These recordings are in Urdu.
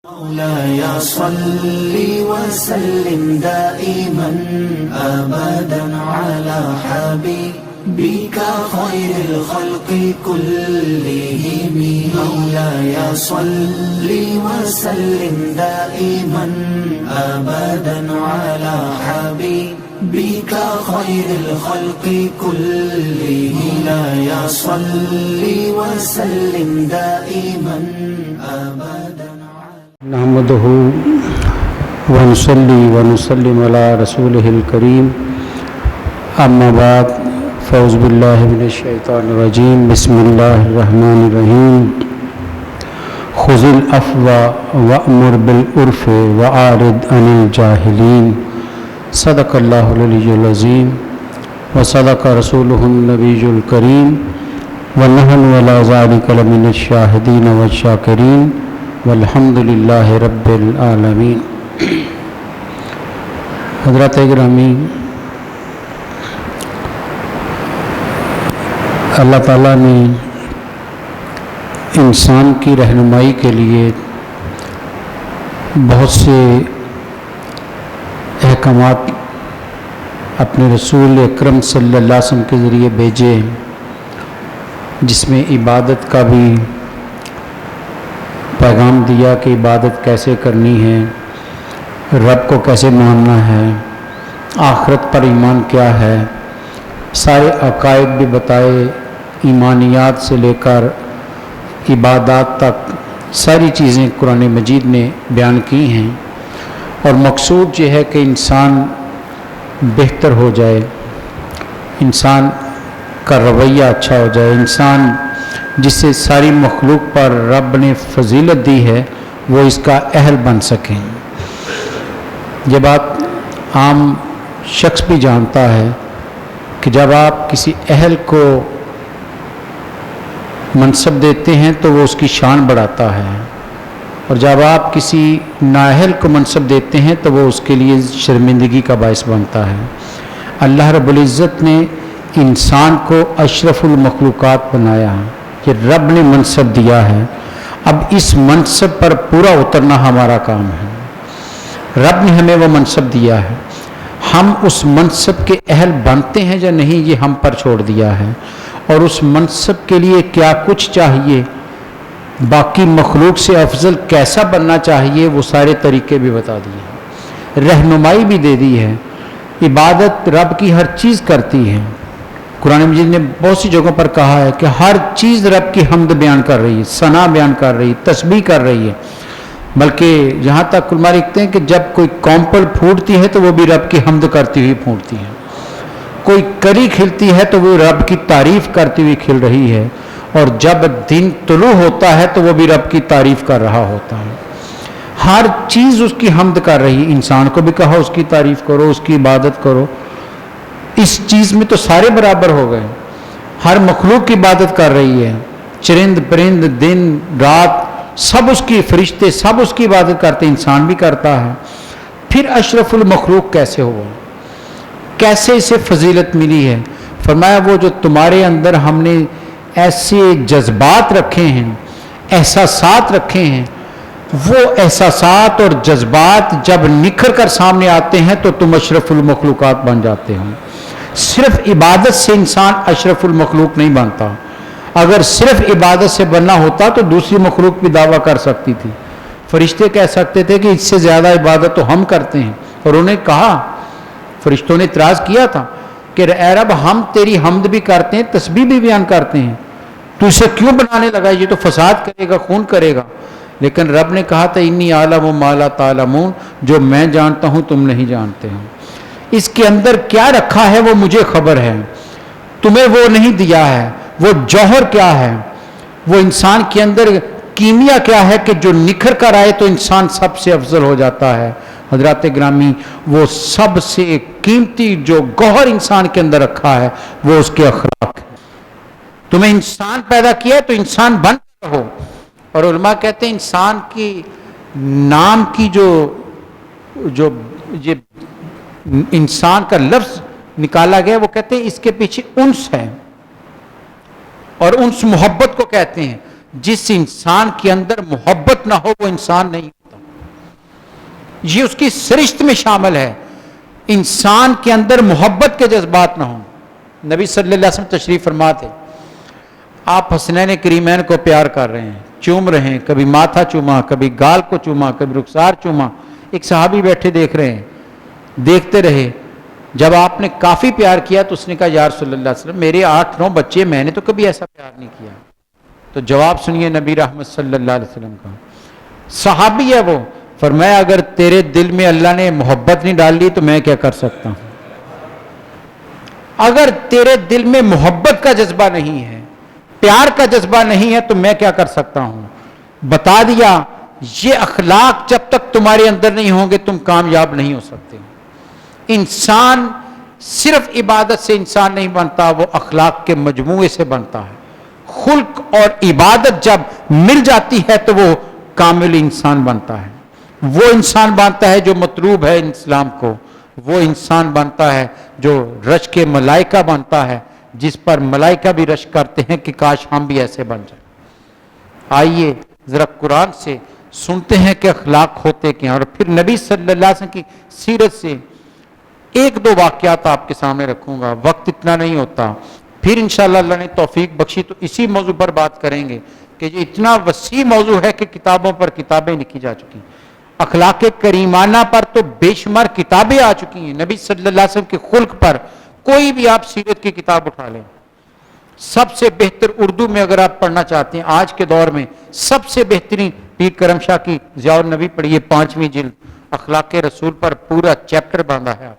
مولاي صل وسلم دائما أبدا على حبيبك خير الخلق كلهم. مولاي صل وسلم دائما أبدا على حبيبك خير الخلق كلهم. مولاي صل وسلم دائما أبدا. نحمده ونصلي ونسلم على رسوله الكريم. اما بعد فاعوذ بالله من الشیطان الرجیم. بسم اللہ الرحمن الرحیم. خذ العفو وأمر بالعرف وأعرض عن الجاہلین. صدق اللہ العلی العظیم وصدق رسولہ النبی الکریم ونحن علی ذلک لمن الشاہدین والشاکرین والحمد للہ رب العالمین. حضرات گرامی، اللہ تعالیٰ نے انسان کی رہنمائی کے لیے بہت سے احکامات اپنے رسول اکرم صلی اللہ علیہ وسلم کے ذریعے بھیجے، جس میں عبادت کا بھی پیغام دیا کہ عبادت کیسے کرنی ہے، رب کو کیسے ماننا ہے، آخرت پر ایمان کیا ہے، سارے عقائد بھی بتائے، ایمانیات سے لے کر عبادات تک ساری چیزیں قرآن مجید نے بیان کی ہیں. اور مقصود یہ ہے کہ انسان بہتر ہو جائے، انسان کا رویہ اچھا ہو جائے، انسان جس سے ساری مخلوق پر رب نے فضیلت دی ہے وہ اس کا اہل بن سکیں. یہ بات عام شخص بھی جانتا ہے کہ جب آپ کسی اہل کو منصب دیتے ہیں تو وہ اس کی شان بڑھاتا ہے، اور جب آپ کسی نااہل کو منصب دیتے ہیں تو وہ اس کے لیے شرمندگی کا باعث بنتا ہے. اللہ رب العزت نے انسان کو اشرف المخلوقات بنایا، یہ رب نے منصب دیا ہے. اب اس منصب پر پورا اترنا ہمارا کام ہے. رب نے ہمیں وہ منصب دیا ہے، ہم اس منصب کے اہل بنتے ہیں یا نہیں یہ ہم پر چھوڑ دیا ہے. اور اس منصب کے لیے کیا کچھ چاہیے، باقی مخلوق سے افضل کیسا بننا چاہیے، وہ سارے طریقے بھی بتا دیے، رہنمائی بھی دے دی ہے. عبادت رب کی ہر چیز کرتی ہے. قرآن مجید نے بہت سی جگہوں پر کہا ہے کہ ہر چیز رب کی حمد بیان کر رہی ہے، ثنا بیان کر رہی ہے، تسبیح کر رہی ہے. بلکہ یہاں تک علماء لکھتے ہیں کہ جب کوئی کومپل پھوٹتی ہے تو وہ بھی رب کی حمد کرتی ہوئی پھوٹتی ہے، کوئی کری کھلتی ہے تو وہ رب کی تعریف کرتی ہوئی کھل رہی ہے، اور جب دن طلوع ہوتا ہے تو وہ بھی رب کی تعریف کر رہا ہوتا ہے. ہر چیز اس کی حمد کر رہی ہے. انسان کو بھی کہا اس کی تعریف کرو، اس کی عبادت کرو. اس چیز میں تو سارے برابر ہو گئے. ہر مخلوق کی عبادت کر رہی ہے، چرند پرند دن رات سب اس کی، فرشتے سب اس کی عبادت کرتے، انسان بھی کرتا ہے. پھر اشرف المخلوق کیسے ہوا، کیسے اسے فضیلت ملی ہے؟ فرمایا وہ جو تمہارے اندر ہم نے ایسے جذبات رکھے ہیں، احساسات رکھے ہیں، وہ احساسات اور جذبات جب نکھر کر سامنے آتے ہیں تو تم اشرف المخلوقات بن جاتے ہو. صرف عبادت سے انسان اشرف المخلوق نہیں بنتا. اگر صرف عبادت سے بننا ہوتا تو دوسری مخلوق بھی دعویٰ کر سکتی تھی. فرشتے کہہ سکتے تھے کہ اس سے زیادہ عبادت تو ہم کرتے ہیں، اور انہیں کہا، فرشتوں نے اعتراض کیا تھا کہ اے رب ہم تیری حمد بھی کرتے ہیں، تسبیح بھی بیان کرتے ہیں، تو اسے کیوں بنانے لگا، یہ تو فساد کرے گا، خون کرے گا. لیکن رب نے کہا تھا انی اعلم ما لا تعلمون، جو میں جانتا ہوں تم نہیں جانتے ہو. اس کے اندر کیا رکھا ہے وہ مجھے خبر ہے، تمہیں وہ نہیں دیا ہے. وہ جوہر کیا ہے، وہ انسان کے اندر کیمیا کیا ہے کہ جو نکھر کر آئے تو انسان سب سے افضل ہو جاتا ہے. حضرات گرامی، وہ سب سے قیمتی جو گوہر انسان کے اندر رکھا ہے وہ اس کے اخلاق ہے. تمہیں انسان پیدا کیا ہے تو انسان بن رہو. اور علماء کہتے ہیں انسان کی نام کی جو یہ انسان کا لفظ نکالا گیا، وہ کہتے ہیں اس کے پیچھے انس ہے، اور انس محبت کو کہتے ہیں. جس انسان کے اندر محبت نہ ہو وہ انسان نہیں ہوتا. یہ اس کی سرشت میں شامل ہے. انسان کے اندر محبت کے جذبات نہ ہوں. نبی صلی اللہ علیہ وسلم تشریف فرما تھے, آپ حسنین کریمین کو پیار کر رہے ہیں, چوم رہے ہیں, کبھی ماتھا چوما, کبھی گال کو چوما, کبھی رخسار چوما. ایک صحابی بیٹھے دیکھ رہے ہیں, دیکھتے رہے. جب آپ نے کافی پیار کیا تو اس نے کہا یا رسول اللہ صلی اللہ علیہ وسلم میرے 8-9 بچے, میں نے تو کبھی ایسا پیار نہیں کیا. تو جواب سنیے نبی رحمت صلی اللہ علیہ وسلم کا. صحابی ہے وہ, فرمایا اگر تیرے دل میں اللہ نے محبت نہیں ڈال لی تو میں کیا کر سکتا ہوں. اگر تیرے دل میں محبت کا جذبہ نہیں ہے, پیار کا جذبہ نہیں ہے, تو میں کیا کر سکتا ہوں. بتا دیا یہ اخلاق جب تک تمہارے اندر نہیں ہوں گے تم کامیاب نہیں ہو سکتے. انسان صرف عبادت سے انسان نہیں بنتا, وہ اخلاق کے مجموعے سے بنتا ہے. خلق اور عبادت جب مل جاتی ہے تو وہ کامل انسان بنتا ہے. وہ انسان بنتا ہے جو مطلوب ہے اسلام کو. وہ انسان بنتا ہے جو رشک کے ملائکہ بنتا ہے, جس پر ملائکہ بھی رشک کرتے ہیں کہ کاش ہم بھی ایسے بن جائیں. آئیے ذرا قرآن سے سنتے ہیں کہ اخلاق ہوتے کیا, اور پھر نبی صلی اللہ علیہ وسلم کی سیرت سے 1-2 واقعات آپ کے سامنے رکھوں گا. وقت اتنا نہیں ہوتا, پھر انشاءاللہ اللہ نے توفیق بخشی تو اسی موضوع پر بات کریں گے کہ یہ اتنا وسیع موضوع ہے کہ کتابوں پر کتابیں لکھی جا چکی. اخلاق کریمانہ پر تو بے شمار کتابیں آ چکی ہیں. نبی صلی اللہ علیہ وسلم کے خلق پر کوئی بھی آپ سیرت کی کتاب اٹھا لیں, سب سے بہتر اردو میں اگر آپ پڑھنا چاہتے ہیں آج کے دور میں سب سے بہترین پیر کرم شاہ کی ضیاء النبی پڑھیے, 5ویں جلد, اخلاق رسول پر پورا چیپٹر باندھا ہے.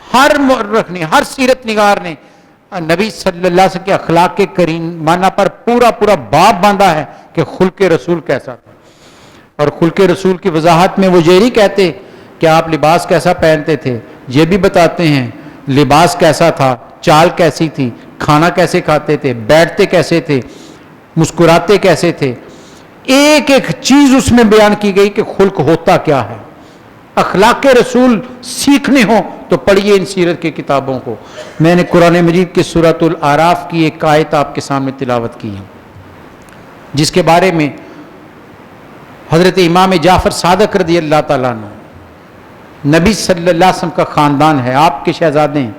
ہر مورخ نے, ہر سیرت نگار نے نبی صلی اللہ علیہ وسلم کے اخلاق کریمانہ پر پورا باب باندھا ہے کہ خلق رسول کیسا تھا. اور خلق رسول کی وضاحت میں وہ یہ نہیں کہتے کہ آپ لباس کیسا پہنتے تھے, یہ بھی بتاتے ہیں لباس کیسا تھا, چال کیسی تھی, کھانا کیسے کھاتے تھے, بیٹھتے کیسے تھے, مسکراتے کیسے تھے. ایک ایک چیز اس میں بیان کی گئی کہ خلق ہوتا کیا ہے. اخلاق رسول سیکھنے ہوں تو پڑھیے ان سیرت کی کتابوں کو. میں نے قرآن مجید کے سورۃ الاعراف کی ایک آیت آپ کے سامنے تلاوت کی ہے, جس کے بارے میں حضرت امام جعفر صادق رضی اللہ تعالیٰ عنہ, نبی صلی اللہ علیہ وسلم کا خاندان ہے, آپ کے شہزادے ہیں.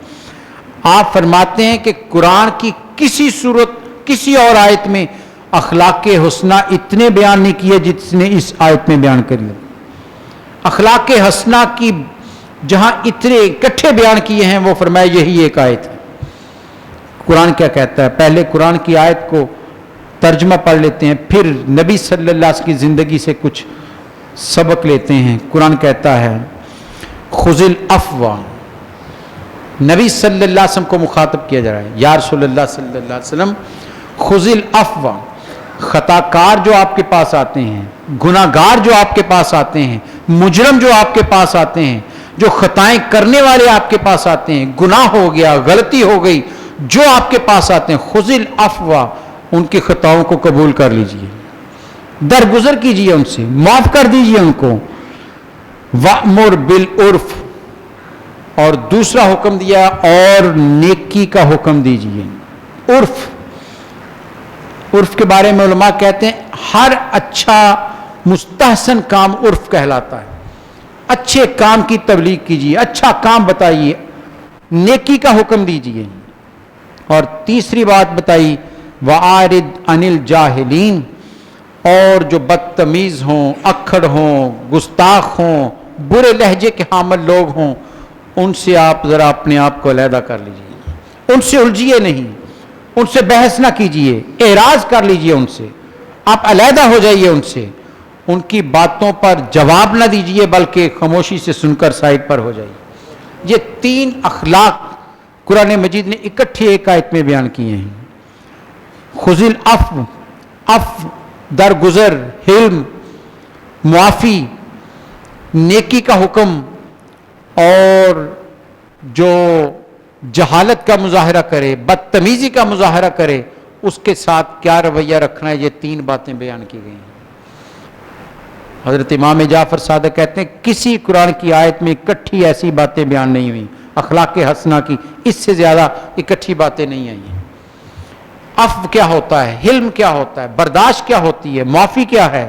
آپ فرماتے ہیں کہ قرآن کی کسی صورت, کسی اور آیت میں اخلاق حسنہ اتنے بیان نہیں کیے جتنے اس آیت میں بیان کر لیں. اخلاق حسنہ کی جہاں اتنے اکٹھے بیان کیے ہیں وہ فرمایا یہی ایک آیت ہے. قرآن کیا کہتا ہے, پہلے قرآن کی آیت کو ترجمہ پڑھ لیتے ہیں, پھر نبی صلی اللہ علیہ وسلم کی زندگی سے کچھ سبق لیتے ہیں. قرآن کہتا ہے خذ العفو, نبی صلی اللہ علیہ وسلم کو مخاطب کیا جا رہا ہے, یا رسول اللہ صلی اللہ علیہ وسلم خذ العفو. خطا کار جو آپ کے پاس آتے ہیں, گناہ گار جو آپ کے پاس آتے ہیں, مجرم جو آپ کے پاس آتے ہیں, جو خطائیں کرنے والے آپ کے پاس آتے ہیں, گناہ ہو گیا, غلطی ہو گئی, جو آپ کے پاس آتے ہیں, خذ العفو, ان کی خطاؤں کو قبول کر لیجئے, درگزر کیجئے, ان سے معاف کر دیجئے ان کو. وَأْمُرْ بِالْعُرْفِ, اور دوسرا حکم دیا اور نیکی کا حکم دیجئے. عرف, عرف کے بارے میں علماء کہتے ہیں ہر اچھا مستحسن کام عرف کہلاتا ہے. اچھے کام کی تبلیغ کیجئے, اچھا کام بتائیے, نیکی کا حکم دیجئے. اور تیسری بات بتائی وَعَارِضْ عَنِ الْجَاهِلِينَ, اور جو بدتمیز ہوں, اکھڑ ہوں, گستاخ ہوں, برے لہجے کے حامل لوگ ہوں, ان سے آپ ذرا اپنے آپ کو علیحدہ کر لیجئے. ان سے الجھیے نہیں, ان سے بحث نہ کیجئے, اعراض کر لیجئے ان سے, آپ علیحدہ ہو جائیے ان سے. ان کی باتوں پر جواب نہ دیجئے بلکہ خاموشی سے سن کر سائڈ پر ہو جائیے. یہ 3 اخلاق قرآن مجید نے اکٹھے ایک آیت میں بیان کیے ہیں. خذ العفو, عفو درگزر, حلم, معافی, نیکی کا حکم, اور جو جہالت کا مظاہرہ کرے, بدتمیزی کا مظاہرہ کرے, اس کے ساتھ کیا رویہ رکھنا ہے, یہ 3 باتیں بیان کی گئی ہیں. حضرت امام جعفر صادق کہتے ہیں کسی قرآن کی آیت میں اکٹھی ایسی باتیں بیان نہیں ہوئی اخلاق حسنہ کی, اس سے زیادہ اکٹھی باتیں نہیں آئی ہیں. عفو کیا ہوتا ہے, حلم کیا ہوتا ہے, برداشت کیا ہوتی ہے, معافی کیا ہے,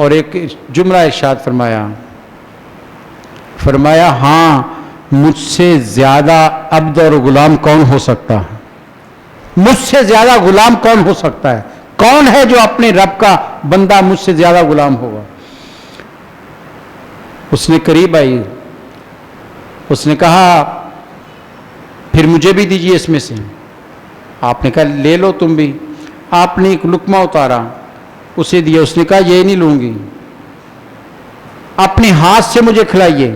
اور ایک جملہ ارشاد فرمایا ہاں مجھ سے زیادہ عبد اور غلام کون ہو سکتا ہے؟ مجھ سے زیادہ غلام کون ہو سکتا ہے؟ کون ہے جو اپنے رب کا بندہ مجھ سے زیادہ غلام ہوگا؟ اس نے قریب آئی، اس نے کہا پھر مجھے بھی دیجیے اس میں سے۔ آپ نے کہا لے لو تم بھی۔ آپ نے ایک لقمہ اتارا، اسے دیا، اس نے کہا یہ نہیں لوں گی، اپنے ہاتھ سے مجھے کھلائیے۔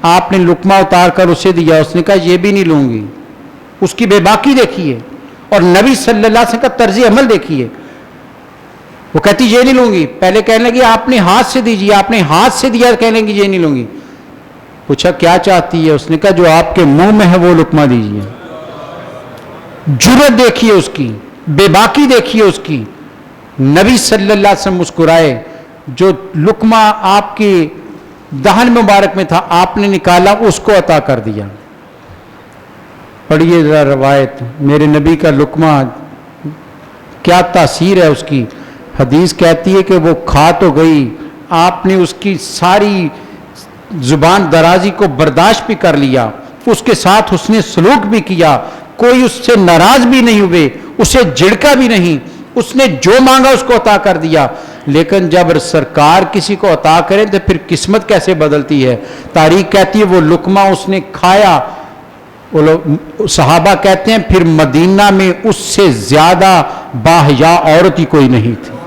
آپ نے لقمہ اتار کر اسے دیا، اس نے کہا یہ بھی نہیں لوں گی۔ اس کی بے باکی دیکھیے اور نبی صلی اللہ علیہ وسلم کا طرز عمل دیکھیے۔ وہ کہتی یہ نہیں لوں گی، پہلے کہنے لگی آپ نے ہاتھ سے دیجیے، آپ نے ہاتھ سے دیا، کہنے لگی یہ نہیں لوں گی۔ پوچھا کیا چاہتی ہے؟ اس نے کہا جو آپ کے منہ میں ہے وہ لقمہ دیجیے۔ جرأت دیکھیے اس کی، بے باکی دیکھیے اس کی۔ نبی صلی اللہ علیہ وسلم مسکرائے، جو لقمہ آپ کی دہن مبارک میں تھا آپ نے نکالا، اس کو عطا کر دیا۔ پڑھیے ذرا روایت، میرے نبی کا لقمہ کیا تاثیر ہے اس کی۔ حدیث کہتی ہے کہ وہ کھا تو گئی، آپ نے اس کی ساری زبان درازی کو برداشت بھی کر لیا، اس کے ساتھ اس نے سلوک بھی کیا، کوئی اس سے ناراض بھی نہیں ہوئے، اسے جھڑکا بھی نہیں، اس نے جو مانگا اس کو عطا کر دیا۔ لیکن جب سرکار کسی کو عطا کریں تو پھر قسمت کیسے بدلتی ہے۔ تاریخ کہتی ہے وہ لقمہ اس نے کھایا، صحابہ کہتے ہیں پھر مدینہ میں اس سے زیادہ باحیا عورت ہی کوئی نہیں تھی۔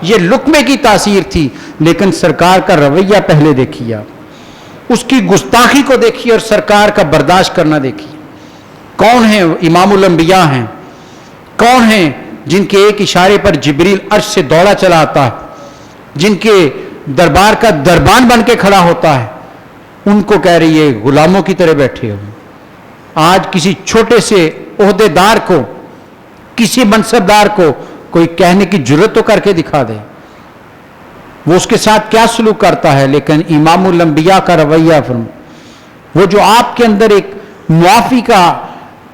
یہ لقمے کی تاثیر تھی، لیکن سرکار کا رویہ پہلے دیکھیے، اس کی گستاخی کو دیکھیے اور سرکار کا برداشت کرنا دیکھیے۔ کون ہیں؟ امام الانبیاء ہیں۔ کون ہیں جن کے ایک اشارے پر جبریل عرش سے دوڑا چلا آتا ہے، جن کے دربار کا دربان بن کے کھڑا ہوتا ہے؟ ان کو کہہ رہی ہے غلاموں کی طرح بیٹھے ہو۔ آج کسی چھوٹے سے عہدے دار کو، کسی منصبدار کو کوئی کہنے کی جرت تو کر کے دکھا دے وہ اس کے ساتھ کیا سلوک کرتا ہے۔ لیکن امام الانبیاء کا رویہ وہ جو آپ کے اندر ایک معافی کا،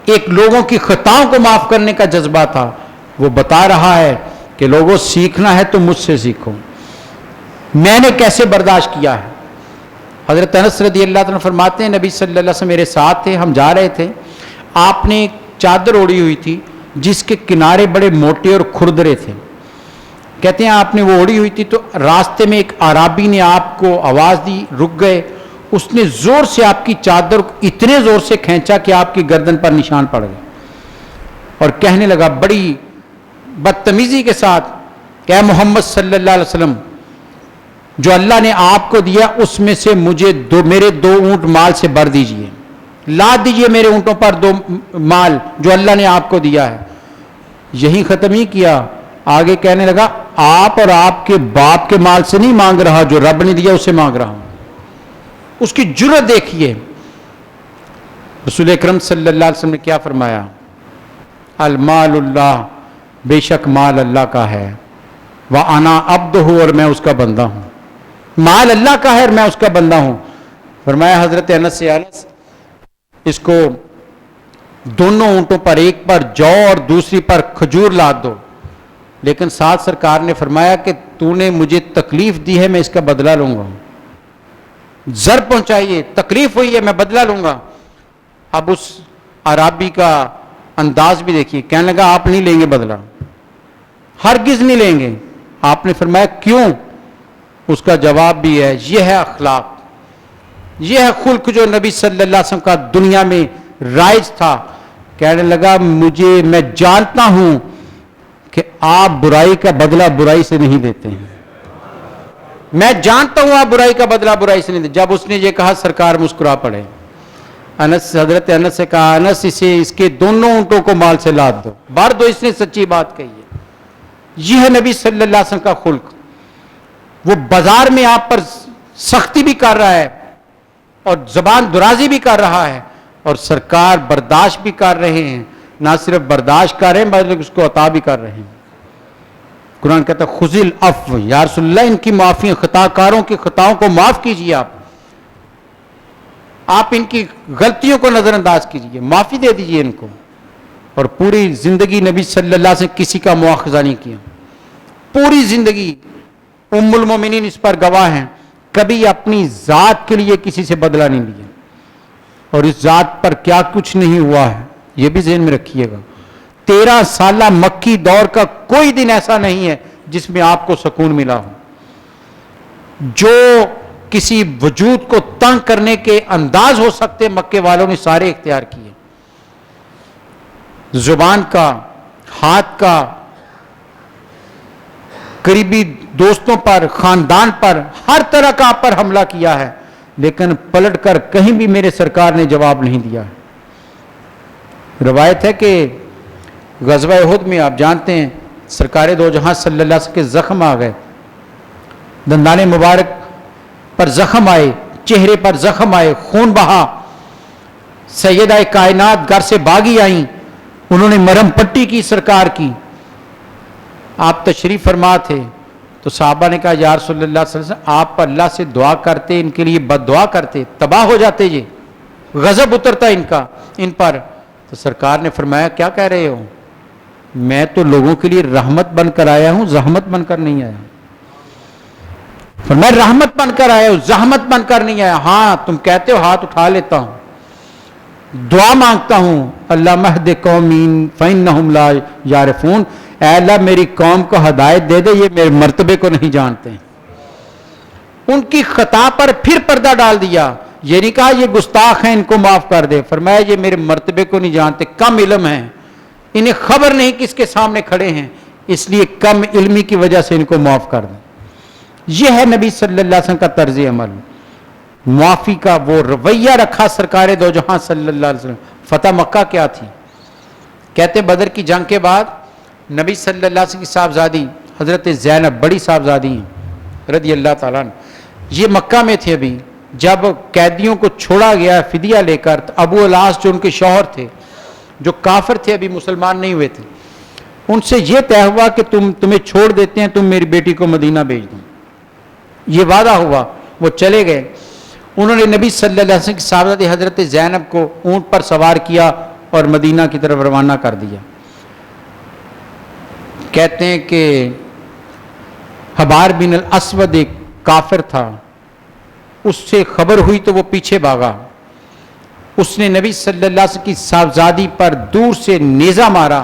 ایک لوگوں کی خطاؤں کو معاف کرنے کا جذبہ تھا، وہ بتا رہا ہے کہ لوگوں سیکھنا ہے تو مجھ سے سیکھو، میں نے کیسے برداشت کیا ہے۔ حضرت انس رضی اللہ عنہ فرماتے ہیں نبی صلی اللہ علیہ وسلم میرے ساتھ تھے، ہم جا رہے تھے، آپ نے ایک چادر اوڑھی ہوئی تھی جس کے کنارے بڑے موٹے اور کھردرے تھے۔ کہتے ہیں آپ نے وہ اوڑھی ہوئی تھی تو راستے میں ایک عرابی نے آپ کو آواز دی، رک گئے، اس نے زور سے آپ کی چادر اتنے زور سے کھینچا کہ آپ کی گردن پر نشان پڑ گئے، اور کہنے لگا بڑی بدتمیزی کے ساتھ کہ اے محمد صلی اللہ علیہ وسلم، جو اللہ نے آپ کو دیا اس میں سے مجھے میرے 2 اونٹ مال سے بھر دیجئے، لاد دیجئے میرے اونٹوں پر 2 مال جو اللہ نے آپ کو دیا ہے۔ یہی ختم ہی کیا، آگے کہنے لگا آپ اور آپ کے باپ کے مال سے نہیں مانگ رہا، جو رب نے دیا اسے مانگ رہا ہوں۔ اس کی جرأت دیکھیے۔ رسول اکرم صلی اللہ علیہ وسلم نے کیا فرمایا؟ المال اللہ، بے شک مال اللہ کا ہے، وَأَنَا عَبْدُهُ، اور میں اس کا بندہ ہوں۔ مال اللہ کا ہے اور میں اس کا بندہ ہوں۔ فرمایا حضرت انس سے، انس اس کو دونوں اونٹوں پر، ایک پر جو اور دوسری پر کھجور لاد دو۔ لیکن ساتھ سرکار نے فرمایا کہ تو نے مجھے تکلیف دی ہے، میں اس کا بدلہ لوں گا۔ زر پہنچائیے، تکلیف ہوئی ہے، میں بدلہ لوں گا۔ اب اس عرابی کا انداز بھی دیکھیے، کہنے لگا آپ نہیں لیں گے بدلہ، ہرگز نہیں لیں گے۔ آپ نے فرمایا کیوں؟ اس کا جواب بھی ہے، یہ ہے اخلاق، یہ ہے خلق جو نبی صلی اللہ علیہ وسلم کا دنیا میں رائج تھا۔ کہنے لگا میں جانتا ہوں کہ آپ برائی کا بدلہ برائی سے نہیں دیتے ہیں، میں جانتا ہوں آپ برائی کا بدلہ برائی سے نہیں دیتے۔ جب اس نے یہ کہا سرکار مسکرا پڑے۔ حضرت انس سے کہا انس اس کے دونوں اونٹوں کو مال سے لاد دو، بھر دو، اس نے سچی بات کہی ہے۔ یہ ہے نبی صلی اللہ علیہ وسلم کا خلق۔ وہ بازار میں آپ پر سختی بھی کر رہا ہے اور زبان درازی بھی کر رہا ہے، اور سرکار برداشت بھی کر رہے ہیں، نہ صرف برداشت کر رہے ہیں بلکہ اس کو عطا بھی کر رہے ہیں۔ قرآن کہتا ہے خذ العفو، یا رسول اللہ ان کی معافی، خطا کاروں کی خطاؤں کو معاف کیجیے، آپ ان کی غلطیوں کو نظر انداز کیجیے، معافی دے دیجیے ان کو۔ اور پوری زندگی نبی صلی اللہ علیہ وسلم کسی کا مواخذہ نہیں کیا، پوری زندگی ام المومنین اس پر گواہ ہیں، کبھی اپنی ذات کے لیے کسی سے بدلہ نہیں لیا، اور اس ذات پر کیا کچھ نہیں ہوا ہے یہ بھی ذہن میں رکھیے گا۔ 13 سالہ مکی دور کا کوئی دن ایسا نہیں ہے جس میں آپ کو سکون ملا ہو۔ جو کسی وجود کو تنگ کرنے کے انداز ہو سکتے مکے والوں نے سارے اختیار کیے، زبان کا، ہاتھ کا، قریبی دوستوں پر، خاندان پر، ہر طرح کا آپ پر حملہ کیا ہے، لیکن پلٹ کر کہیں بھی میرے سرکار نے جواب نہیں دیا ہے۔ روایت ہے کہ غزوہ احد میں آپ جانتے ہیں سرکار دو جہاں صلی اللہ علیہ وسلم کے زخم آ گئے، دندان مبارک پر زخم آئے، چہرے پر زخم آئے، خون بہا، سیدہ کائنات گھر سے باغی آئیں، انہوں نے مرہم پٹی کی سرکار کی، آپ تشریف فرما تھے تو صحابہ نے کہا یا رسول اللہ صلی اللہ علیہ وسلم آپ اللہ سے دعا کرتے، ان کے لیے بد دعا کرتے، تباہ ہو جاتے، یہ غضب اترتا ان پر۔ تو سرکار نے فرمایا کیا کہہ رہے ہو، میں تو لوگوں کے لیے رحمت بن کر آیا ہوں، زحمت بن کر نہیں آیا۔ فرمایا رحمت بن کر آیا ہوں، زحمت بن کر نہیں آیا۔ ہاں تم کہتے ہو ہاتھ اٹھا لیتا ہوں، دعا مانگتا ہوں، اللہ مہد قومین فإنہم لا یعرفون، اے اللہ میری قوم کو ہدایت دے دے، یہ میرے مرتبے کو نہیں جانتے۔ ان کی خطا پر پھر پردہ ڈال دیا، یہ نہیں کہا یہ گستاخ ہیں ان کو معاف کر دے، فرمایا یہ میرے مرتبے کو نہیں جانتے، کم علم ہیں، انہیں خبر نہیں کس کے سامنے کھڑے ہیں، اس لیے کم علمی کی وجہ سے ان کو معاف کر دیں۔ یہ ہے نبی صلی اللہ علیہ وسلم کا طرز عمل، معافی کا وہ رویہ رکھا سرکار دو جہاں صلی اللہ علیہ وسلم۔ فتح مکہ کیا تھی؟ کہتے بدر کی جنگ کے بعد نبی صلی اللہ علیہ وسلم کی صاحبزادی حضرت زینب بڑی صاحبزادی ہیں رضی اللہ تعالیٰ عنہ، یہ مکہ میں تھے ابھی، جب قیدیوں کو چھوڑا گیا فدیہ لے کر، ابو العاص جو ان کے شوہر تھے جو کافر تھے ابھی مسلمان نہیں ہوئے تھے، ان سے یہ طے ہوا کہ تمہیں چھوڑ دیتے ہیں، تم میری بیٹی کو مدینہ بھیج دو، یہ وعدہ ہوا، وہ چلے گئے۔ انہوں نے نبی صلی اللہ علیہ وسلم کی صاحبزادی حضرت زینب کو اونٹ پر سوار کیا اور مدینہ کی طرف روانہ کر دیا۔ کہتے ہیں کہ حبار بن الاسود ایک کافر تھا، اس سے خبر ہوئی تو وہ پیچھے بھاگا، اس نے نبی صلی اللہ علیہ وسلم کی صاحبزادی پر دور سے نیزہ مارا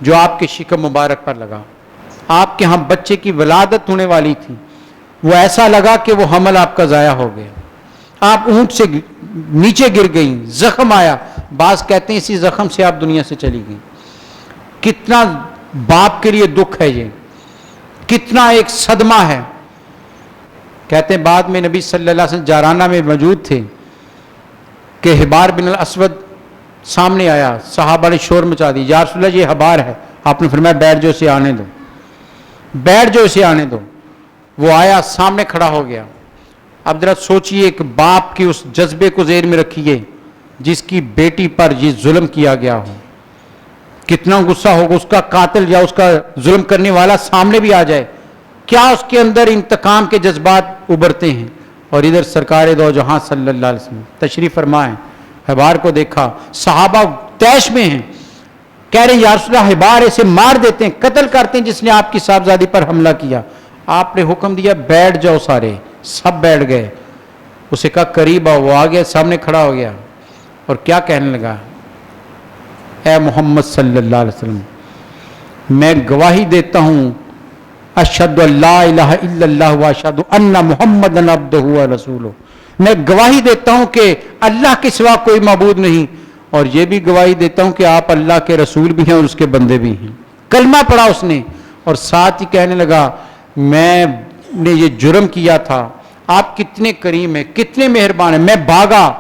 جو آپ کے شکم مبارک پر لگا۔ آپ کے ہاں بچے کی ولادت ہونے والی تھی، وہ ایسا لگا کہ وہ حمل آپ کا ضائع ہو گیا، آپ اونٹ سے نیچے گر گئیں، زخم آیا، بعض کہتے ہیں اسی زخم سے آپ دنیا سے چلی گئیں۔ کتنا باپ کے لیے دکھ ہے یہ، کتنا ایک صدمہ ہے۔ کہتے ہیں بعد میں نبی صلی اللہ علیہ وسلم جارانہ میں موجود تھے کہ حبار بن الاسود سامنے آیا، صحابہ نے شور مچا دی، یا رسول اللہ یہ حبار ہے، آپ نے فرمایا بیٹھ جو اسے آنے دو، بیٹھ جو اسے آنے دو۔ وہ آیا، سامنے کھڑا ہو گیا۔ اب ذرا سوچئے ایک باپ کی اس جذبے کو ذہن میں رکھیے جس کی بیٹی پر یہ ظلم کیا گیا ہو، کتنا غصہ ہوگا، اس کا قاتل یا اس کا ظلم کرنے والا سامنے بھی آ جائے، کیا اس کے اندر انتقام کے جذبات ابھرتے ہیں۔ اور ادھر سرکار دو جہاں صلی اللہ علیہ وسلم تشریف فرمائے، حبار کو دیکھا، صحابہ طیش میں ہیں، کہہ رہے ہیں یا رسول اللہ حبار اسے مار دیتے ہیں، قتل کرتے ہیں جس نے آپ کی صاحبزادی پر حملہ کیا۔ آپ نے حکم دیا بیٹھ جاؤ، سارے سب بیٹھ گئے۔ اسے کہا قریب آؤ، وہ آ گیا، سامنے کھڑا ہو گیا اور کیا کہنے لگا، اے محمد صلی اللہ علیہ وسلم میں گواہی دیتا ہوں اشہد ان لا الہ الا اللہ و اشہد ان محمدن عبدہ و رسولہ، میں گواہی دیتا ہوں کہ اللہ کے سوا کوئی معبود نہیں، اور یہ بھی گواہی دیتا ہوں کہ آپ اللہ کے رسول بھی ہیں اور اس کے بندے بھی ہیں۔ کلمہ پڑھا اس نے، اور ساتھ ہی کہنے لگا میں نے یہ جرم کیا تھا، آپ کتنے کریم ہیں، کتنے مہربان ہیں، میں بھاگا،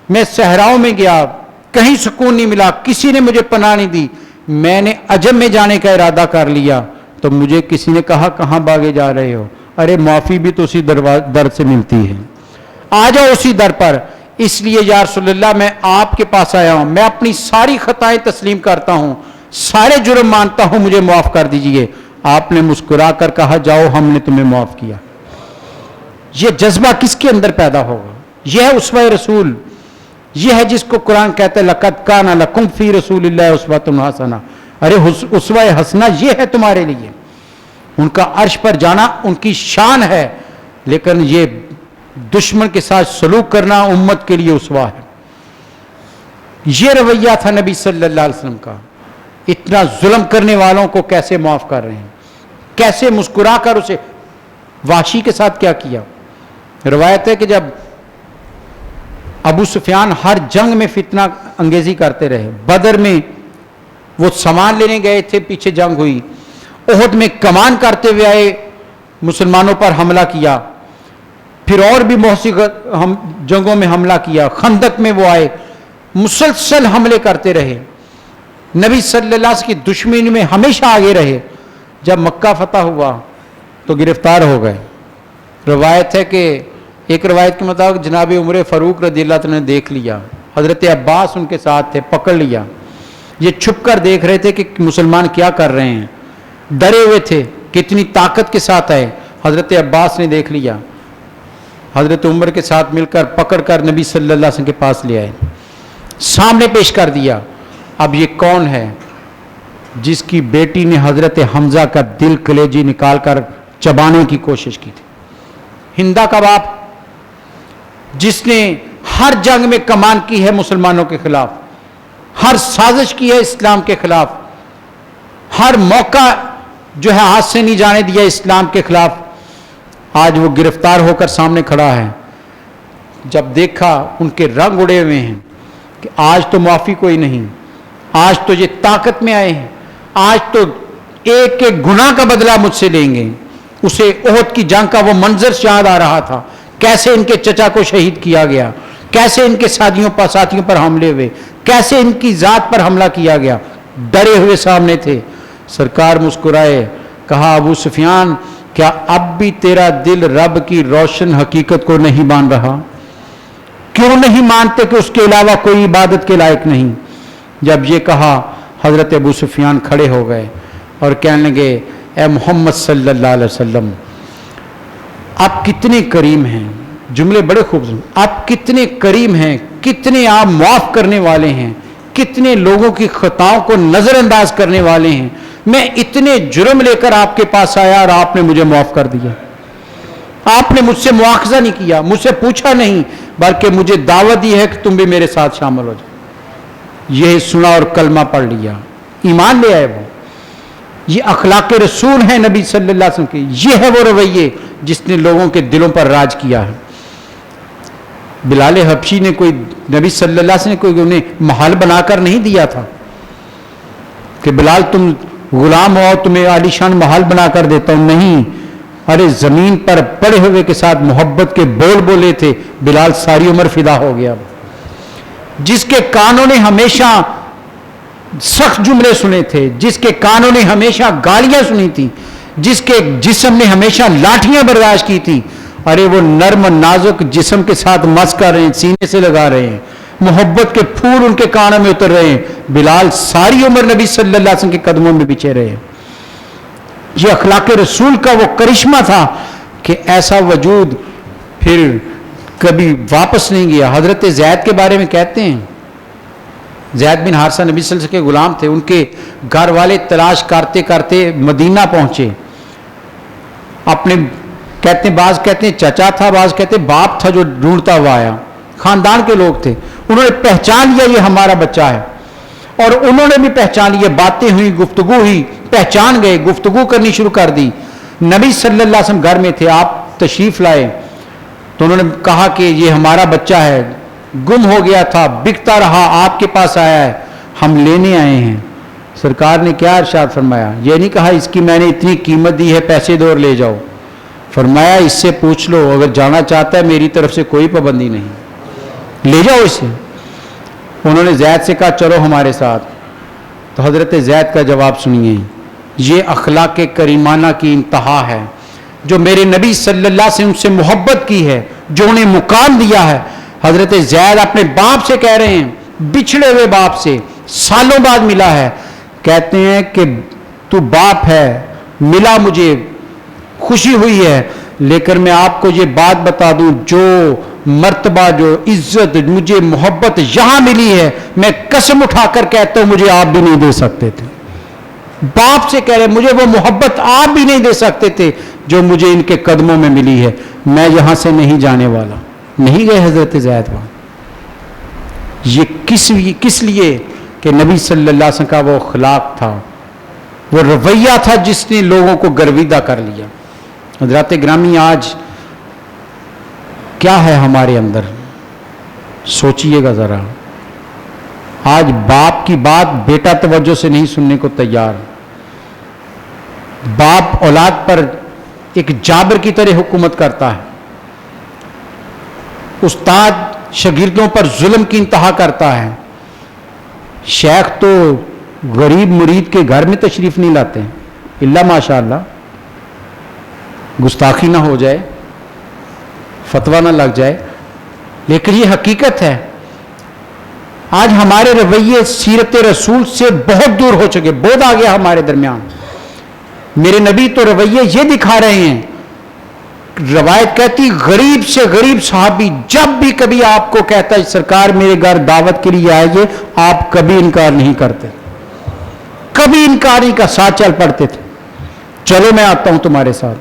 میں صحراؤں میں گیا، کہیں سکون نہیں ملا، کسی نے مجھے پناہ نہیں دی، میں نے عجم میں جانے کا ارادہ کر لیا تو مجھے کسی نے کہا کہاں بھاگے جا رہے ہو، ارے معافی بھی تو اسی در سے ملتی ہے، آ جاؤ اسی در پر۔ اس لیے یا رسول اللہ میں آپ کے پاس آیا ہوں، میں اپنی ساری خطائیں تسلیم کرتا ہوں، سارے جرم مانتا ہوں، مجھے معاف کر دیجئے۔ آپ نے مسکرا کر کہا جاؤ ہم نے تمہیں معاف کیا۔ یہ جذبہ کس کے اندر پیدا ہوگا؟ یہ ہے اسوہ رسول، یہ ہے جس کو قرآن کہتا ہے لقد کان لکم فی رسول اللہ اسوۃ حسنہ، ارے اسوہ حسنہ یہ ہے تمہارے لیے۔ ان کا عرش پر جانا ان کی شان ہے، لیکن یہ دشمن کے ساتھ سلوک کرنا امت کے لیے اسوہ ہے۔ یہ رویہ تھا نبی صلی اللہ علیہ وسلم کا۔ اتنا ظلم کرنے والوں کو کیسے معاف کر رہے ہیں، کیسے مسکرا کر اسے۔ وحشی کے ساتھ کیا کیا؟ روایت ہے کہ جب ابو سفیان ہر جنگ میں فتنہ انگیزی کرتے رہے، بدر میں وہ سامان لینے گئے تھے، پیچھے جنگ ہوئی، احد میں کمان کرتے ہوئے آئے، مسلمانوں پر حملہ کیا، پھر اور بھی بہت سی جنگوں میں حملہ کیا، خندق میں وہ آئے، مسلسل حملے کرتے رہے، نبی صلی اللہ علیہ وسلم کی دشمنی میں ہمیشہ آگے رہے۔ جب مکہ فتح ہوا تو گرفتار ہو گئے۔ روایت ہے کہ ایک روایت کے مطابق جناب عمر فاروق رضی اللہ عنہ نے دیکھ لیا، حضرت عباس ان کے ساتھ تھے، پکڑ لیا۔ یہ چھپ کر دیکھ رہے تھے کہ مسلمان کیا کر رہے ہیں، ڈرے ہوئے تھے، کتنی طاقت کے ساتھ آئے۔ حضرت عباس نے دیکھ لیا، حضرت عمر کے ساتھ مل کر پکڑ کر نبی صلی اللہ علیہ وسلم کے پاس لے آئے، سامنے پیش کر دیا۔ اب یہ کون ہے جس کی بیٹی نے حضرت حمزہ کا دل کلیجی نکال کر چبانے کی کوشش کی تھی؟ ہندا کا باپ، جس نے ہر جنگ میں کمان کی ہے مسلمانوں کے خلاف، ہر سازش کی ہے اسلام کے خلاف، ہر موقع جو ہے ہاتھ سے نہیں جانے دیا اسلام کے خلاف، آج وہ گرفتار ہو کر سامنے کھڑا ہے۔ جب دیکھا ان کے رنگ اڑے ہوئے ہیں کہ آج تو معافی کوئی نہیں، آج تو یہ طاقت میں آئے ہیں، آج تو ایک ایک گناہ کا بدلہ مجھ سے لیں گے۔ اسے احد کی جنگ کا وہ منظر یاد آ رہا تھا، کیسے ان کے چچا کو شہید کیا گیا، کیسے ان کے ساتھیوں پر حملے ہوئے، کیسے ان کی ذات پر حملہ کیا گیا، ڈرے ہوئے سامنے تھے۔ سرکار مسکرائے، کہا ابو سفیان کیا اب بھی تیرا دل رب کی روشن حقیقت کو نہیں مان رہا؟ کیوں نہیں مانتے کہ اس کے علاوہ کوئی عبادت کے لائق نہیں؟ جب یہ کہا حضرت ابو سفیان کھڑے ہو گئے اور کہنے لگے اے محمد صلی اللہ علیہ وسلم، آپ کتنے کریم ہیں۔ جملے بڑے خوبصورت، آپ کتنے کریم ہیں، کتنے آپ معاف کرنے والے ہیں، کتنے لوگوں کی خطاؤں کو نظر انداز کرنے والے ہیں۔ میں اتنے جرم لے کر آپ کے پاس آیا اور آپ نے مجھے معاف کر دیا۔ آپ نے مجھ سے مواخذہ نہیں کیا، مجھ سے پوچھا نہیں، بلکہ مجھے دعوت دی ہے کہ تم بھی میرے ساتھ شامل ہو جاؤ۔ یہ سنا اور کلمہ پڑھ لیا، ایمان لے آئے وہ۔ یہ اخلاق رسول ہیں نبی صلی اللہ علیہ وسلم کے، یہ ہے وہ رویے جس نے لوگوں کے دلوں پر راج کیا ہے۔ بلال حبشی نے کوئی نبی صلی اللہ علیہ وسلم نے کوئی انہیں محل بنا کر نہیں دیا تھا کہ بلال تم غلام ہو تمہیں عالیشان محل بنا کر دیتا ہوں، نہیں۔ ارے زمین پر پڑے ہوئے کے ساتھ محبت کے بول بولے تھے، بلال ساری عمر فدا ہو گیا۔ جس کے کانوں نے ہمیشہ سخت جملے سنے تھے، جس کے کانوں نے ہمیشہ گالیاں سنی تھی، جس کے جسم نے ہمیشہ لاٹھیاں برداشت کی تھی، ارے وہ نرم نازک جسم کے ساتھ مس کر رہے ہیں، سینے سے لگا رہے ہیں، محبت کے پھول ان کے کانوں میں اتر رہے ہیں۔ بلال ساری عمر نبی صلی اللہ علیہ وسلم کے قدموں میں بچھے رہے۔ یہ اخلاق رسول کا وہ کرشمہ تھا کہ ایسا وجود پھر کبھی واپس نہیں گیا۔ حضرت زید کے بارے میں کہتے ہیں، زید بن حارثہ نبی صلی اللہ علیہ وسلم کے غلام تھے، ان کے گھر والے تلاش کرتے کرتے مدینہ پہنچے، اپنے کہتے ہیں بعض کہتے ہیں چچا تھا، بعض کہتے ہیں باپ تھا جو ڈھونڈتا ہوا آیا، خاندان کے لوگ تھے، انہوں نے پہچان لیا یہ ہمارا بچہ ہے، اور انہوں نے بھی پہچان لیا، باتیں ہوئی، گفتگو ہوئی، پہچان گئے، گفتگو کرنی شروع کر دی۔ نبی صلی اللہ علیہ وسلم گھر میں تھے، آپ تشریف لائے تو انہوں نے کہا کہ یہ ہمارا بچہ ہے، گم ہو گیا تھا، بکتا رہا، آپ کے پاس آیا ہے، ہم لینے آئے ہیں۔ سرکار نے کیا ارشاد فرمایا؟ یہ نہیں کہا اس کی میں نے اتنی قیمت دی ہے پیسے دو اور لے جاؤ، فرمایا اس سے پوچھ لو، اگر جانا چاہتا ہے میری طرف سے کوئی پابندی نہیں، لے جاؤ اسے۔ انہوں نے زید سے کہا چلو ہمارے ساتھ، تو حضرت زید کا جواب سنیے، یہ اخلاق کریمانہ کی انتہا ہے۔ جو میرے نبی صلی اللہ علیہ وسلم سے محبت کی ہے، جو انہیں مقام دیا ہے، حضرت زید اپنے باپ سے کہہ رہے ہیں، بچھڑے ہوئے باپ سے سالوں بعد ملا ہے، کہتے ہیں کہ تو باپ ہے، ملا مجھے خوشی ہوئی ہے، لیکن میں آپ کو یہ بات بتا دوں، جو مرتبہ جو عزت مجھے محبت یہاں ملی ہے، میں قسم اٹھا کر کہتا ہوں مجھے آپ بھی نہیں دے سکتے تھے۔ باپ سے کہہ رہے مجھے وہ محبت آپ بھی نہیں دے سکتے تھے جو مجھے ان کے قدموں میں ملی ہے، میں یہاں سے نہیں جانے والا. نہیں گئے حضرت زید وہاں. یہ کس لیے کہ نبی صلی اللہ علیہ وسلم کا وہ اخلاق تھا، وہ رویہ تھا جس نے لوگوں کو گرویدہ کر لیا. حضرات گرامی، آج کیا ہے ہمارے اندر؟ سوچئے گا ذرا. آج باپ کی بات بیٹا توجہ سے نہیں سننے کو تیار. باپ اولاد پر ایک جابر کی طرح حکومت کرتا ہے. استاد شاگردوں پر ظلم کی انتہا کرتا ہے. شیخ تو غریب مرید کے گھر میں تشریف نہیں لاتے ہیں الا ماشاء اللہ، گستاخی نہ ہو جائے، فتویٰ نہ لگ جائے، لیکن یہ حقیقت ہے. آج ہمارے رویے سیرت رسول سے بہت دور ہو چکے، بہت آ گیا ہمارے درمیان. میرے نبی تو رویے یہ دکھا رہے ہیں. روایت کہتی غریب سے غریب صحابی جب بھی کبھی آپ کو کہتا ہے سرکار میرے گھر دعوت کے لیے آئیے، آپ کبھی انکار نہیں کرتے، کبھی انکار نہیں کا ساتھ چل پڑتے تھے. چلو میں آتا ہوں تمہارے ساتھ.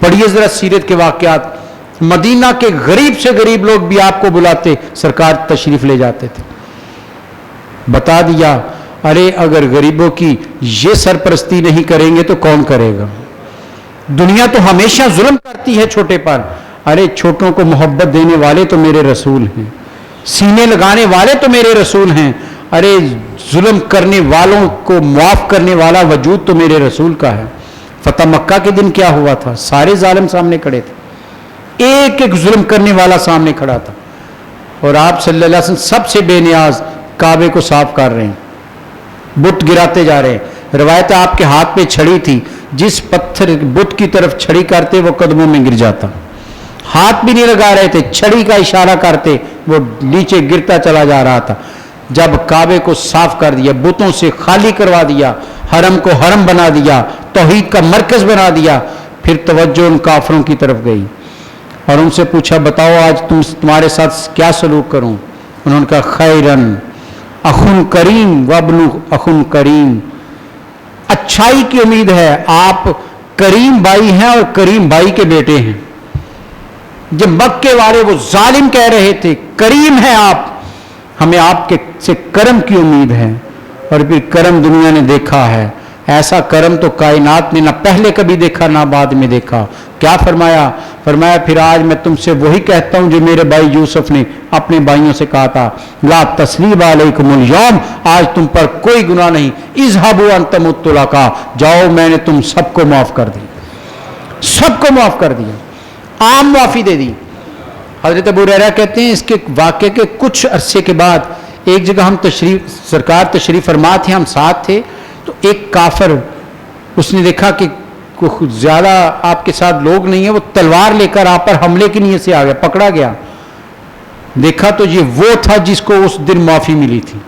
پڑھیے ذرا سیرت کے واقعات. مدینہ کے غریب سے غریب لوگ بھی آپ کو بلاتے، سرکار تشریف لے جاتے تھے. بتا دیا ارے اگر غریبوں کی یہ سرپرستی نہیں کریں گے تو کون کرے گا؟ دنیا تو ہمیشہ ظلم کرتی ہے چھوٹے پر. ارے چھوٹوں کو محبت دینے والے تو میرے رسول ہیں، سینے لگانے والے تو میرے رسول ہیں. ارے ظلم کرنے والوں کو معاف کرنے والا وجود تو میرے رسول کا ہے. فتح مکہ کے دن کیا ہوا تھا؟ سارے ظالم سامنے کھڑے تھے، ایک ایک ظلم کرنے والا سامنے کھڑا تھا، اور آپ صلی اللہ علیہ وسلم سب سے بے نیاز کعبے کو صاف کر رہے ہیں، بت گراتے جا رہے ہیں. روایت آپ کے ہاتھ پہ چھڑی تھی، جس پتھر بت کی طرف چھڑی کرتے وہ قدموں میں گر جاتا. ہاتھ بھی نہیں لگا رہے تھے، چھڑی کا اشارہ کرتے وہ نیچے گرتا چلا جا رہا تھا. جب کعبے کو صاف کر دیا، بتوں سے خالی کروا دیا، حرم کو حرم بنا دیا، توحید کا مرکز بنا دیا، پھر توجہ ان کافروں کی طرف گئی اور ان سے پوچھا بتاؤ آج تمہارے ساتھ کیا سلوک کروں؟ انہوں نے کہا خیرن اخن کریم وابن اخن کریم، اچھائی کی امید ہے، آپ کریم بھائی ہیں اور کریم بھائی کے بیٹے ہیں. جب مکے والے وہ ظالم کہہ رہے تھے کریم ہیں آپ، ہمیں آپ کے سے کرم کی امید ہے. اور پھر کرم دنیا نے دیکھا ہے، ایسا کرم تو کائنات نے نہ پہلے کبھی دیکھا نہ بعد میں دیکھا. کیا فرمایا؟ فرمایا پھر آج میں تم سے وہی کہتا ہوں جو میرے بھائی یوسف نے اپنے بھائیوں سے کہا تھا، لا تثریب علیکم اليوم، آج تم پر کوئی گناہ نہیں، اذهبوا انتم الطلقاء، جاؤ میں نے تم سب کو معاف کر دی، سب کو معاف کر دیا، عام معافی دے دی. حضرت ابو ہریرہ کہتے ہیں اس کے واقعے کے کچھ عرصے کے بعد ایک جگہ ہم سرکار تشریف فرما تھے، ہم ساتھ تھے، تو ایک کافر اس نے دیکھا کہ زیادہ آپ کے ساتھ لوگ نہیں ہیں، وہ تلوار لے کر آپ پر حملے کی نیت سے آ گیا، پکڑا گیا. دیکھا تو یہ وہ تھا جس کو اس دن معافی ملی تھی،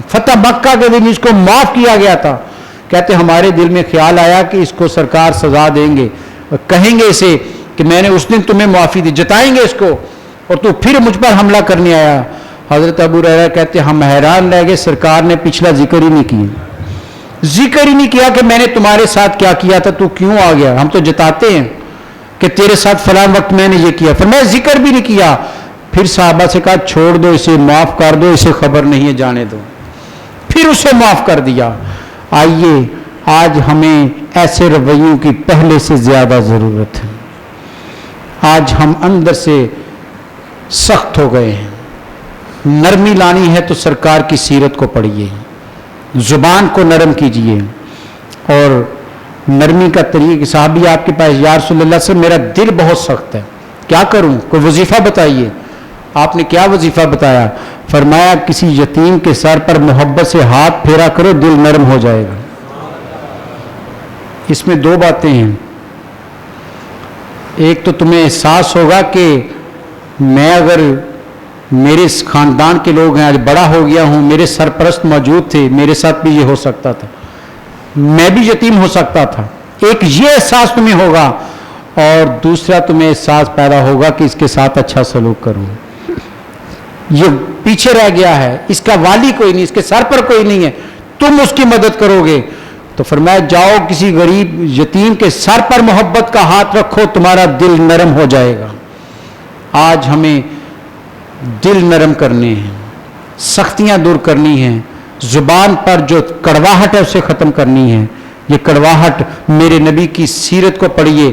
فتح مکہ کے دن جس کو معاف کیا گیا تھا. کہتے ہمارے دل میں خیال آیا کہ اس کو سرکار سزا دیں گے، کہیں گے اسے کہ میں نے اس دن تمہیں معافی دی، جتائیں گے اس کو، اور تو پھر مجھ پر حملہ کرنے آیا. حضرت ابو ہریرہ کہتے ہم حیران رہ گئے، سرکار نے پچھلا ذکر ہی نہیں کیا، ذکر ہی نہیں کیا کہ میں نے تمہارے ساتھ کیا کیا تھا، تو کیوں آ گیا؟ ہم تو جتاتے ہیں کہ تیرے ساتھ فلاں وقت میں نے یہ کیا، پھر میں ذکر بھی نہیں کیا. پھر صحابہ سے کہا چھوڑ دو اسے، معاف کر دو اسے، خبر نہیں ہے، جانے دو. پھر اسے معاف کر دیا. آئیے آج ہمیں ایسے رویوں کی پہلے سے زیادہ ضرورت ہے. آج ہم اندر سے سخت ہو گئے ہیں. نرمی لانی ہے تو سرکار کی سیرت کو پڑھیے، زبان کو نرم کیجئے. اور نرمی کا طریقہ، صحابی آپ کے پاس یا رسول اللہ سے میرا دل بہت سخت ہے، کیا کروں؟ کوئی وظیفہ بتائیے. آپ نے کیا وظیفہ بتایا؟ فرمایا کسی یتیم کے سر پر محبت سے ہاتھ پھیرا کرو، دل نرم ہو جائے گا. اس میں دو باتیں ہیں، ایک تو تمہیں احساس ہوگا کہ میں اگر میرے خاندان کے لوگ ہیں، آج بڑا ہو گیا ہوں، میرے سرپرست موجود تھے، میرے ساتھ بھی یہ ہو سکتا تھا، میں بھی یتیم ہو سکتا تھا. ایک یہ احساس تمہیں ہوگا، اور دوسرا تمہیں احساس پیدا ہوگا کہ اس کے ساتھ اچھا سلوک کروں. یہ پیچھے رہ گیا ہے، اس کا والی کوئی نہیں، اس کے سر پر کوئی نہیں ہے، تم اس کی مدد کرو گے. تو فرمایا جاؤ کسی غریب یتیم کے سر پر محبت کا ہاتھ رکھو، تمہارا دل نرم ہو جائے گا۔ آج ہمیں دل نرم کرنے ہیں، سختیاں دور کرنی ہیں، زبان پر جو کڑواہٹ ہے اسے ختم کرنی ہے۔ یہ کڑواہٹ، میرے نبی کی سیرت کو پڑھیے،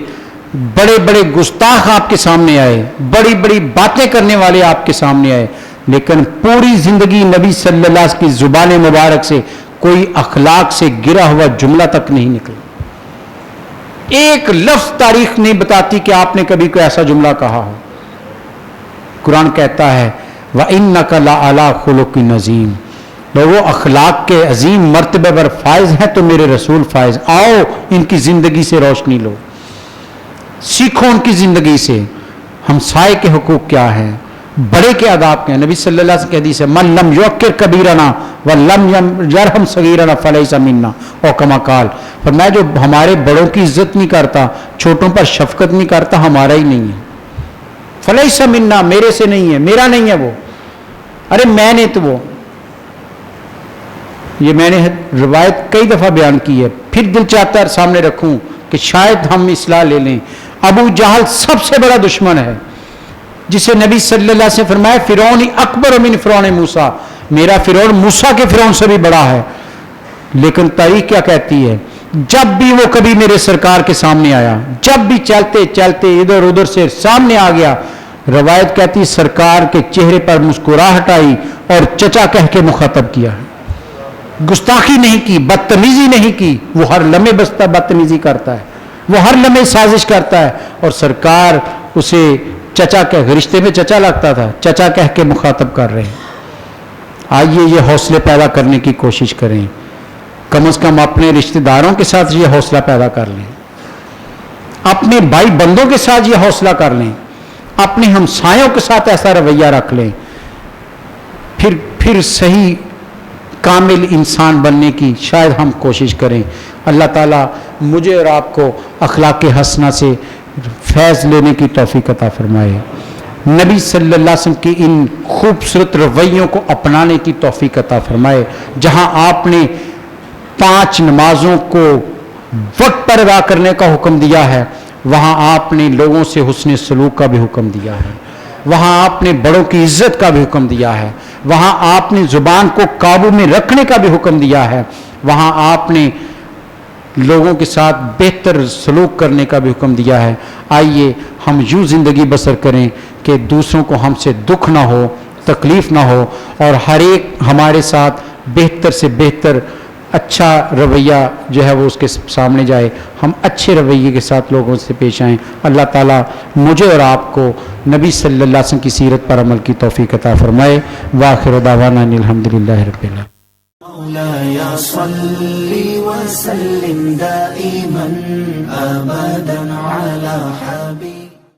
بڑے بڑے گستاخ آپ کے سامنے آئے، بڑی بڑی باتیں کرنے والے آپ کے سامنے آئے، لیکن پوری زندگی نبی صلی اللہ علیہ وسلم کی زبان مبارک سے کوئی اخلاق سے گرا ہوا جملہ تک نہیں نکلا۔ ایک لفظ تاریخ نہیں بتاتی کہ آپ نے کبھی کوئی ایسا جملہ کہا ہو۔ قرآن کہتا ہے وَإِنَّكَ لَعَلَىٰ خُلُقٍ عَظِيمٍ، لوگوں اخلاق کے عظیم مرتبے پر فائز ہیں تو میرے رسول فائز، آؤ ان کی زندگی سے روشنی لو، سیکھو ان کی زندگی سے، ہمسائے کے حقوق کیا ہیں، بڑے کے آداب کیا ہیں۔ نبی صلی اللہ علیہ وسلم کی حدیث ہے من لم یوقر کبیرنا ولم یرحم صغیرنا فلیس منا، او کما قال، فرمایا جو ہمارے بڑوں کی عزت نہیں کرتا، چھوٹوں پر شفقت نہیں کرتا، ہمارا ہی نہیں ہے، فلیس منا، میرے سے نہیں ہے، میرا نہیں ہے وہ، ارے میں نے تو وہ، یہ میں نے روایت کئی دفعہ بیان کی ہے، پھر دل چاہتا ہے سامنے رکھوں کہ شاید ہم اصلاح لے لیں۔ ابو جہل سب سے بڑا دشمن ہے، جسے نبی صلی اللہ علیہ وسلم فرمایا فرعون اکبر من فرعون موسیٰ، میرا فرعون موسیٰ کے فرعون سے بھی بڑا ہے، لیکن تاریخ کیا کہتی ہے، جب بھی وہ کبھی میرے سرکار کے سامنے آیا، جب بھی چلتے چلتے ادھر ادھر سے سامنے آ گیا، روایت کہتی سرکار کے چہرے پر مسکراہٹ آئی اور چچا کہہ کے مخاطب کیا، گستاخی نہیں کی، بدتمیزی نہیں کی، وہ ہر لمحے بستا بدتمیزی کرتا ہے، وہ ہر لمحے سازش کرتا ہے، اور سرکار اسے چچا کہہ، رشتے میں چچا لگتا تھا، چچا کہہ کے مخاطب کر رہے ہیں۔ آئیے یہ حوصلے پیدا کرنے کی کوشش کریں، کم از کم اپنے رشتہ داروں کے ساتھ یہ حوصلہ پیدا کر لیں، اپنے بھائی بندوں کے ساتھ یہ حوصلہ کر لیں، اپنے ہمسایوں کے ساتھ ایسا رویہ رکھ لیں، پھر صحیح کامل انسان بننے کی شاید ہم کوشش کریں۔ اللہ تعالیٰ مجھے اور آپ کو اخلاق حسنہ سے فیض لینے کی توفیق عطا فرمائے، نبی صلی اللہ علیہ وسلم کی ان خوبصورت رویوں کو اپنانے کی توفیق عطا فرمائے۔ جہاں آپ نے 5 نمازوں کو وقت پر ادا کرنے کا حکم دیا ہے، وہاں آپ نے لوگوں سے حسن سلوک کا بھی حکم دیا ہے، وہاں آپ نے بڑوں کی عزت کا بھی حکم دیا ہے، وہاں آپ نے زبان کو قابو میں رکھنے کا بھی حکم دیا ہے، وہاں آپ نے لوگوں کے ساتھ بہتر سلوک کرنے کا بھی حکم دیا ہے۔ آئیے ہم یوں زندگی بسر کریں کہ دوسروں کو ہم سے دکھ نہ ہو، تکلیف نہ ہو، اور ہر ایک ہمارے ساتھ بہتر سے بہتر اچھا رویہ جو ہے وہ اس کے سامنے جائے، ہم اچھے رویے کے ساتھ لوگوں سے پیش آئیں۔ اللہ تعالیٰ مجھے اور آپ کو نبی صلی اللہ علیہ وسلم کی سیرت پر عمل کی توفیق عطا فرمائے۔ وآخر دعوانا ان الحمدللہ رب العالمین۔ مولاي صل وسلم دائما أبدا على حبيبك